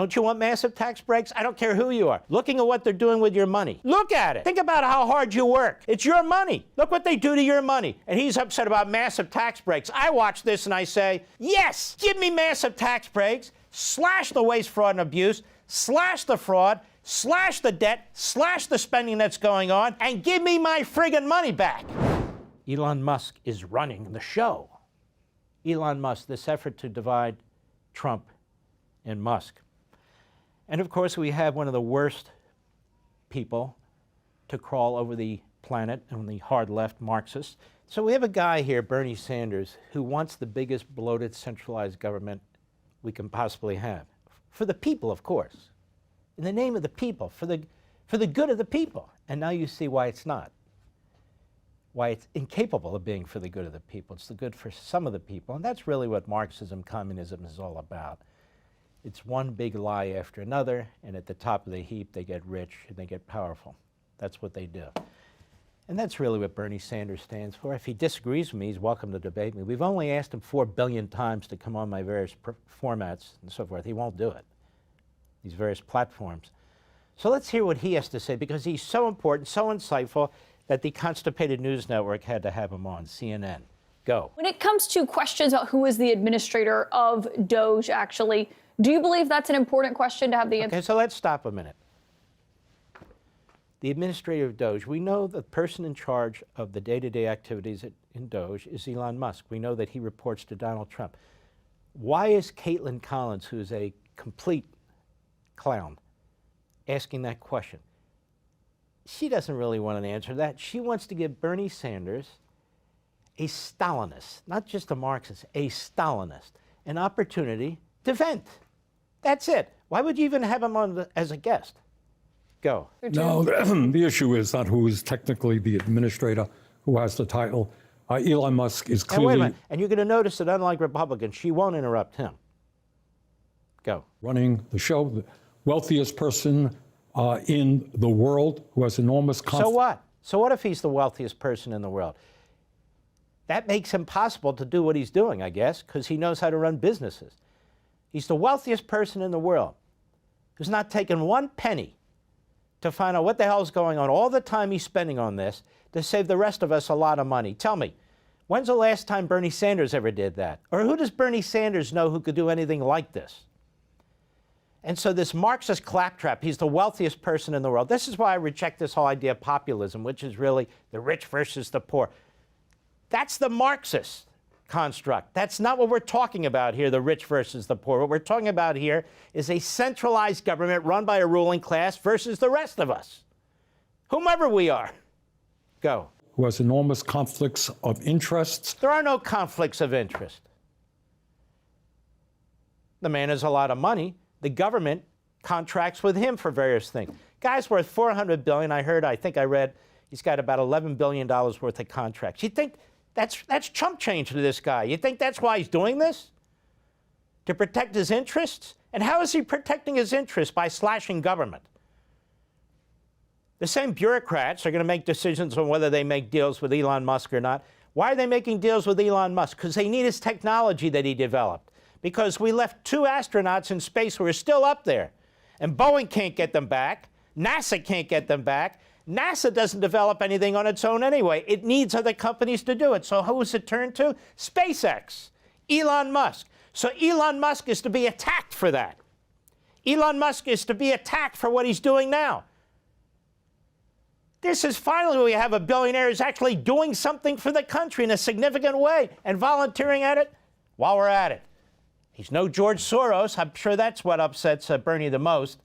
Don't you want massive tax breaks? I don't care who you are. Looking at what they're doing with your money. Look at it. Think about how hard you work. It's your money. Look what they do to your money. And he's upset about massive tax breaks. I watch this and I say, yes, give me massive tax breaks, slash the waste, fraud, and abuse, slash the fraud, slash the debt, slash the spending that's going on, and give me my friggin' money back. Elon Musk is running the show. Elon Musk, this effort to divide Trump and Musk. And of course, we have one of the worst people to crawl over the planet on the hard left, Marxists. So we have a guy here, Bernie Sanders, who wants the biggest bloated centralized government we can possibly have. For the people, of course. In the name of the people, for the good of the people. And now you see why it's not. Why it's incapable of being for the good of the people. It's the good for some of the people. And that's really what Marxism, communism is all about. It's one big lie after another, and at the top of the heap, they get rich and they get powerful. That's what they do. And that's really what Bernie Sanders stands for. If he disagrees with me, he's welcome to debate me. We've only asked him 4 billion times to come on my various formats and so forth. He won't do it, these various platforms. So let's hear what he has to say, because he's so important, so insightful, that the Constipated News Network had to have him on, CNN. Go. When it comes to questions about who is the administrator of DOGE, actually, do you believe that's an important question to have the answer? Okay, so let's stop a minute. The administrator of DOGE, we know the person in charge of the day-to-day activities in DOGE is Elon Musk. We know that he reports to Donald Trump. Why is Caitlin Collins, who is a complete clown, asking that question? She doesn't really want an answer to that. She wants to give Bernie Sanders, a Stalinist, not just a Marxist, a Stalinist, an opportunity to vent. That's it. Why would you even have him on as a guest? Go. No, the issue is not who is technically the administrator, who has the title. Elon Musk is clearly... Wait a minute. And you're going to notice that unlike Republicans, she won't interrupt him. Go. Running the show, the wealthiest person in the world, who has enormous... So what? So what if he's the wealthiest person in the world? That makes him possible to do what he's doing, I guess, because he knows how to run businesses. He's the wealthiest person in the world who's not taken one penny to find out what the hell's going on, all the time he's spending on this, to save the rest of us a lot of money. Tell me, when's the last time Bernie Sanders ever did that? Or who does Bernie Sanders know who could do anything like this? And so this Marxist claptrap, he's the wealthiest person in the world. This is why I reject this whole idea of populism, which is really the rich versus the poor. That's the Marxist construct. That's not what we're talking about here, the rich versus the poor. What we're talking about here is a centralized government run by a ruling class versus the rest of us, whomever we are. Go. Who has enormous conflicts of interests. There are no conflicts of interest. The man has a lot of money. The government contracts with him for various things. Guy's worth $400 billion. I think I read he's got about $11 billion worth of contracts. You think that's chump change to this guy? You think that's why he's doing this? To protect his interests? And how is he protecting his interests? By slashing government. The same bureaucrats are going to make decisions on whether they make deals with Elon Musk or not. Why are they making deals with Elon Musk? Because they need his technology that he developed. Because we left 2 astronauts in space who are still up there. And Boeing can't get them back. NASA can't get them back. NASA doesn't develop anything on its own anyway. It needs other companies to do it. So who is it turned to? SpaceX. Elon Musk. So Elon Musk is to be attacked for that. Elon Musk is to be attacked for what he's doing now. This is finally we have a billionaire who's actually doing something for the country in a significant way and volunteering at it while we're at it. He's no George Soros. I'm sure that's what upsets Bernie the most,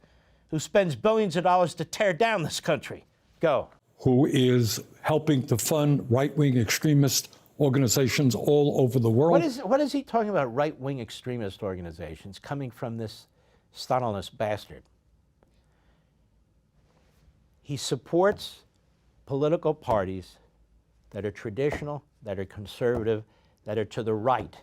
who spends billions of dollars to tear down this country. Go. Who is helping to fund right-wing extremist organizations all over the world. What is he talking about, right-wing extremist organizations coming from this Stalinist bastard? He supports political parties that are traditional, that are conservative, that are to the right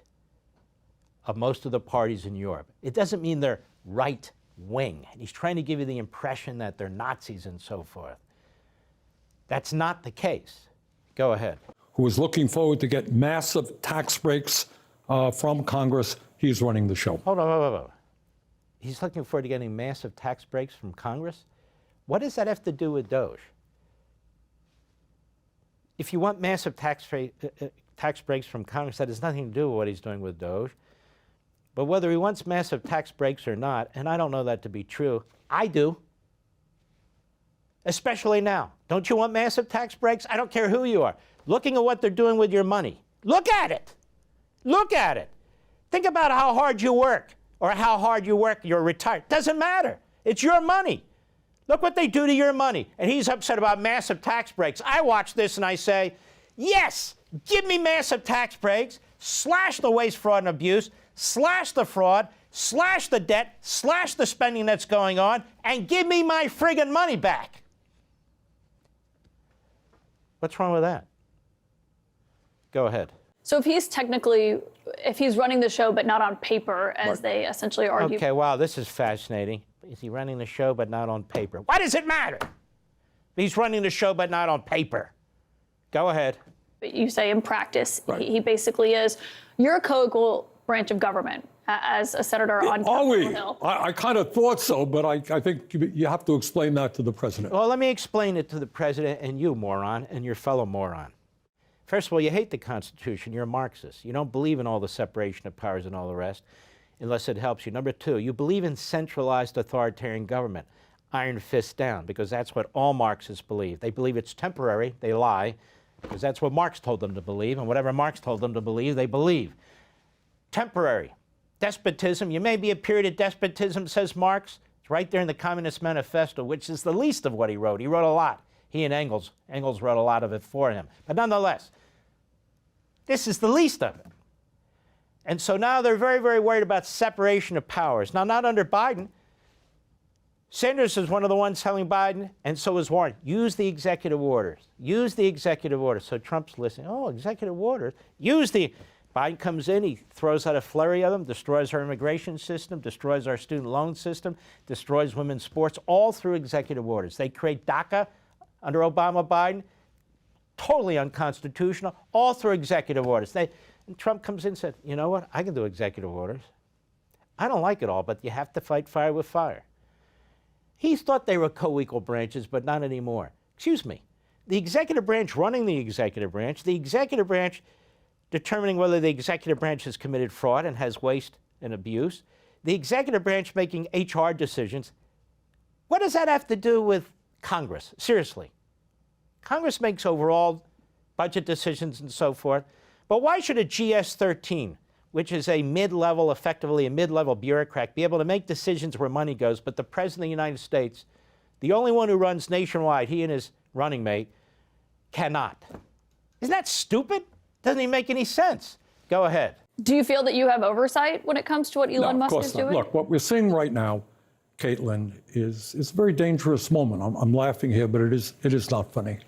of most of the parties in Europe. It doesn't mean they're right-wing. He's trying to give you the impression that they're Nazis and so forth. That's not the case. Go ahead. Who is looking forward to get massive tax breaks from Congress. He's running the show. Hold on. he's looking forward to getting massive tax breaks from Congress. What does that have to do with DOGE? If you want massive tax breaks from Congress, that has nothing to do with what he's doing with DOGE. But whether he wants massive tax breaks or not, and I don't know that to be true, I do. Especially now. Don't you want massive tax breaks? I don't care who you are. Looking at what they're doing with your money. Look at it. Look at it. Think about how hard you work or how hard you work, you're retired. Doesn't matter. It's your money. Look what they do to your money. And he's upset about massive tax breaks. I watch this and I say, yes, give me massive tax breaks, slash the waste, fraud, and abuse, slash the fraud, slash the debt, slash the spending that's going on, and give me my friggin' money back. What's wrong with that? Go ahead. So if he's running the show but not on paper, as they essentially argue. Okay, wow, this is fascinating. Is he running the show but not on paper? Why does it matter? He's running the show but not on paper. Go ahead. But you say in practice, he basically is. You're a co-equal branch of government as a senator on Capitol Hill. I kind of thought so, but I think you have to explain that to the president. Well, let me explain it to the president and you, moron, and your fellow moron. First of all, you hate the Constitution. You're a Marxist. You don't believe in all the separation of powers and all the rest, unless it helps you. Number two, you believe in centralized authoritarian government, iron fist down, because that's what all Marxists believe. They believe it's temporary. They lie, because that's what Marx told them to believe, and whatever Marx told them to believe, they believe. Temporary. Despotism. You may be a period of despotism, says Marx. It's right there in the Communist Manifesto, which is the least of what he wrote. He wrote a lot. He and Engels. Engels wrote a lot of it for him. But nonetheless, this is the least of it. And so now they're very, very worried about separation of powers. Now, not under Biden. Sanders is one of the ones telling Biden, and so is Warren, use the executive orders. Use the executive orders. So Trump's listening. Oh, executive orders. Biden comes in, he throws out a flurry of them, destroys our immigration system, destroys our student loan system, destroys women's sports, all through executive orders. They create DACA under Obama, Biden, totally unconstitutional, all through executive orders. And Trump comes in and said, you know what, I can do executive orders. I don't like it all, but you have to fight fire with fire. He thought they were co-equal branches, but not anymore. Excuse me. The executive branch running the executive branch determining whether the executive branch has committed fraud and has waste and abuse, the executive branch making HR decisions. What does that have to do with Congress? Seriously. Congress makes overall budget decisions and so forth. But why should a GS-13, which is a mid-level, effectively a mid-level bureaucrat, be able to make decisions where money goes, but the President of the United States, the only one who runs nationwide, he and his running mate, cannot? Isn't that stupid? Doesn't even make any sense. Go ahead. Do you feel that you have oversight when it comes to what Elon Musk is doing? Look, what we're seeing right now, Caitlin, is a very dangerous moment. I'm laughing here, but it is not funny.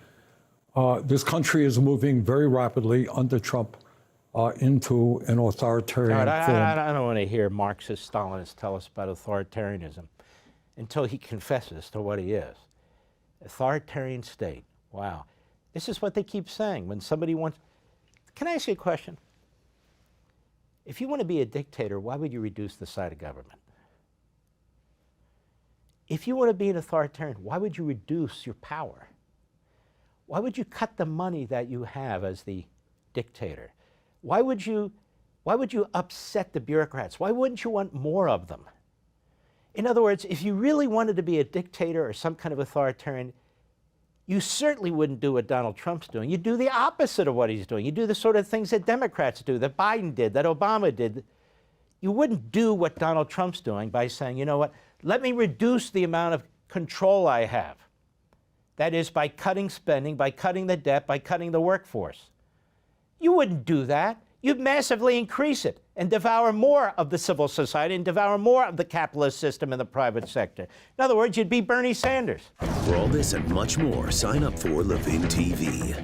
This country is moving very rapidly under Trump into an authoritarian form. I don't want to hear Marxist Stalinists tell us about authoritarianism until he confesses to what he is. Authoritarian state. Wow. This is what they keep saying when somebody wants... Can I ask you a question? If you want to be a dictator, why would you reduce the size of government? If you want to be an authoritarian, why would you reduce your power? Why would you cut the money that you have as the dictator? Why would you upset the bureaucrats? Why wouldn't you want more of them? In other words, if you really wanted to be a dictator or some kind of authoritarian, you certainly wouldn't do what Donald Trump's doing. You'd do the opposite of what he's doing. You'd do the sort of things that Democrats do, that Biden did, that Obama did. You wouldn't do what Donald Trump's doing by saying, you know what, let me reduce the amount of control I have. That is, by cutting spending, by cutting the debt, by cutting the workforce. You wouldn't do that. You'd massively increase it and devour more of the civil society and devour more of the capitalist system in the private sector. In other words, you'd be Bernie Sanders. For all this and much more, sign up for Levin TV.